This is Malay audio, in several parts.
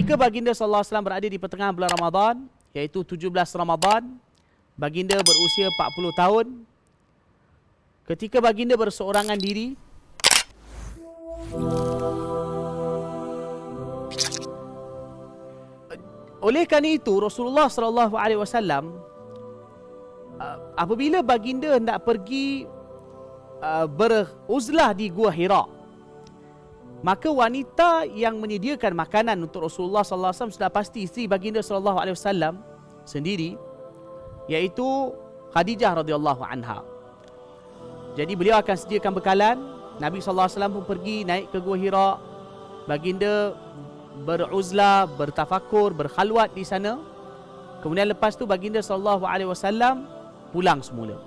Ketika baginda sallallahu alaihi wasallam berada di pertengahan bulan Ramadan, iaitu 17 Ramadan, baginda berusia 40 tahun. Ketika baginda berseorangan diri, oleh kerana itu Rasulullah sallallahu alaihi wasallam apabila baginda hendak pergi beruzlah di Gua Hira, maka wanita yang menyediakan makanan untuk Rasulullah sallallahu alaihi wasallam sudah pasti isteri baginda sallallahu alaihi wasallam sendiri, iaitu Khadijah radhiyallahu anha. Jadi beliau akan sediakan bekalan. Nabi sallallahu alaihi wasallam pun pergi naik ke Gua Hira. Baginda beruzlah, bertafakur, berkhalwat di sana. Kemudian lepas tu baginda sallallahu alaihi wasallam pulang semula.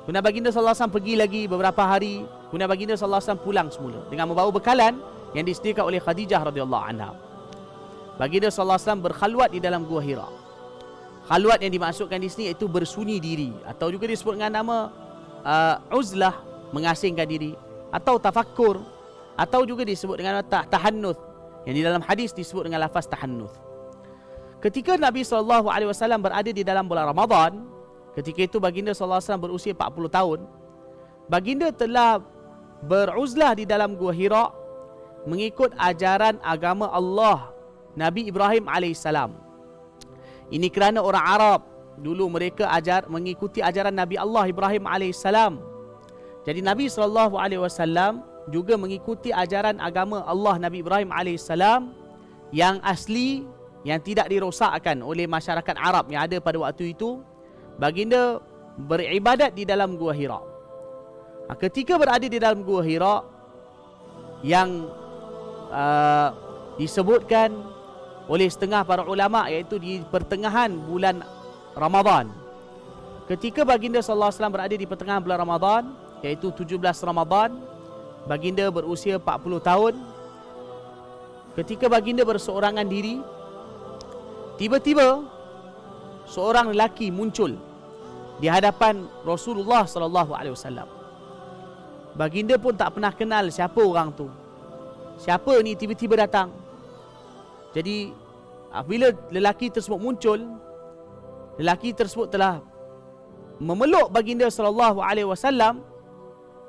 Kemudian baginda sallallahu alaihi wasallam pergi lagi beberapa hari. Kemudian baginda sallallahu alaihi wasallam pulang semula dengan membawa bekalan yang disediakan oleh Khadijah radhiyallahu anha. Baginda sallallahu alaihi wasallam berkhalwat di dalam Gua Hira. Khalwat yang dimaksudkan di sini iaitu bersunyi diri, atau juga disebut dengan nama uzlah, mengasingkan diri, atau tafakkur, atau juga disebut dengan tahannuth, yang di dalam hadis disebut dengan lafaz tahannuth. Ketika Nabi SAW berada di dalam bulan Ramadan, ketika itu baginda SAW berusia 40 tahun, baginda telah beruzlah di dalam Gua Hira mengikut ajaran agama Allah Nabi Ibrahim alaihissalam. Ini kerana orang Arab dulu mereka mengikuti ajaran Nabi Allah Ibrahim alaihissalam. Jadi Nabi SAW juga mengikuti ajaran agama Allah Nabi Ibrahim alaihissalam yang asli, yang tidak dirosakkan oleh masyarakat Arab yang ada pada waktu itu. Baginda beribadat di dalam Gua Hira. Ketika berada di dalam Gua Hira yang disebutkan oleh setengah para ulama, iaitu di pertengahan bulan Ramadan. Ketika baginda sallallahu alaihi wasallam berada di pertengahan bulan Ramadan, iaitu 17 Ramadan, baginda berusia 40 tahun. Ketika baginda berseorangan diri, tiba-tiba seorang lelaki muncul di hadapan Rasulullah sallallahu alaihi wasallam. Baginda pun tak pernah kenal siapa orang tu. Siapa ni tiba-tiba datang? Jadi apabila lelaki tersebut muncul, lelaki tersebut telah memeluk baginda sallallahu alaihi wasallam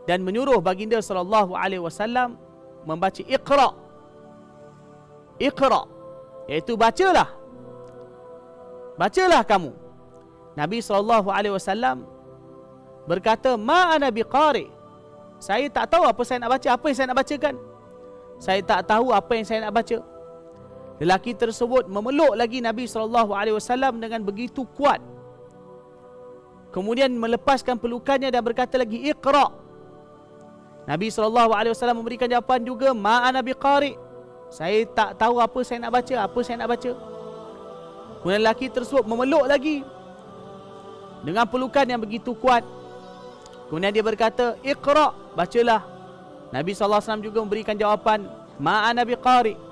dan menyuruh baginda sallallahu alaihi wasallam membaca Iqra. Iqra, iaitu bacalah. Bacalah kamu. Nabi sallallahu alaihi wasallam berkata, "Ma ana biqari." Saya tak tahu apa saya nak baca, apa yang saya nak bacakan. Saya tak tahu apa yang saya nak baca. Lelaki tersebut memeluk lagi Nabi SAW dengan begitu kuat. Kemudian melepaskan pelukannya dan berkata lagi, Iqra. Nabi SAW memberikan jawapan juga, Ma ana biqari. Saya tak tahu apa saya nak baca, apa saya nak baca. Kemudian lelaki tersebut memeluk lagi dengan pelukan yang begitu kuat. Kemudian dia berkata, Iqra, bacalah. Nabi SAW juga memberikan jawapan, Ma ana biqari.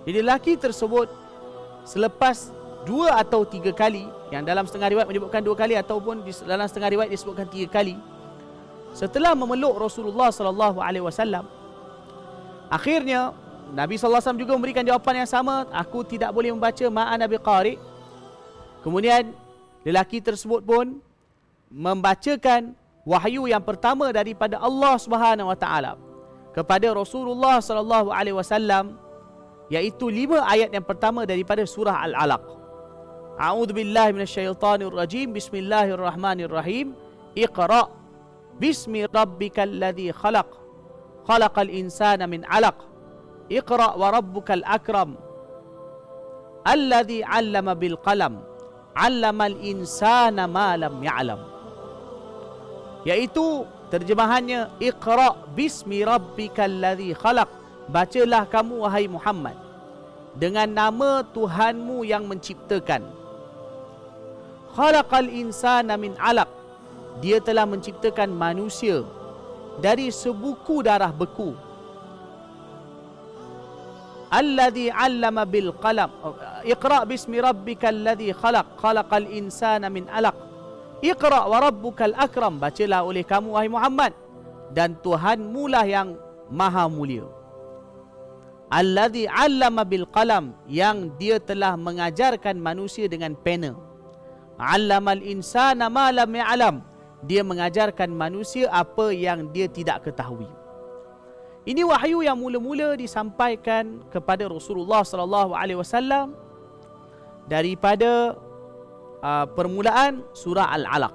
Jadi lelaki tersebut selepas 2 atau 3 kali, yang dalam setengah riwayat menyebutkan 2 kali ataupun dalam setengah riwayat disebutkan 3 kali, setelah memeluk Rasulullah SAW, akhirnya Nabi SAW juga memberikan jawapan yang sama, aku tidak boleh membaca ma'ana biqari. Kemudian lelaki tersebut pun membacakan wahyu yang pertama daripada Allah Subhanahu Wa Taala kepada Rasulullah SAW, iaitu 5 ayat yang pertama daripada surah Al-Alaq. A'udzu billahi minasyaitonir rajim. Bismillahirrahmanirrahim. Iqra bismi rabbikal ladzi khalaq. Khalaqal insana min 'alaq. Iqra wa rabbukal akram. Alladzi 'allama bil qalam. 'Allamal insana ma lam ya'lam. Iaitu terjemahannya, Iqra bismi rabbikal ladzi khalaq. Bacalah kamu wahai Muhammad dengan nama Tuhanmu yang menciptakan. Khalaqal insana min 'alaq. Dia telah menciptakan manusia dari sebuku darah beku. Alladzi 'allama bil qalam. Iqra bismi rabbikal ladzi khalaq. Khalaqal insana min 'alaq. Iqra wa rabbukal akram. Bacalah oleh kamu wahai Muhammad, dan Tuhanmu lah yang maha mulia. Alladzi 'allama bil qalam, yang dia telah mengajarkan manusia dengan pena. 'Allamal insana ma lam ya'lam, dia mengajarkan manusia apa yang dia tidak ketahui. Ini wahyu yang mula-mula disampaikan kepada Rasulullah sallallahu alaihi wasallam daripada permulaan surah Al-Alaq.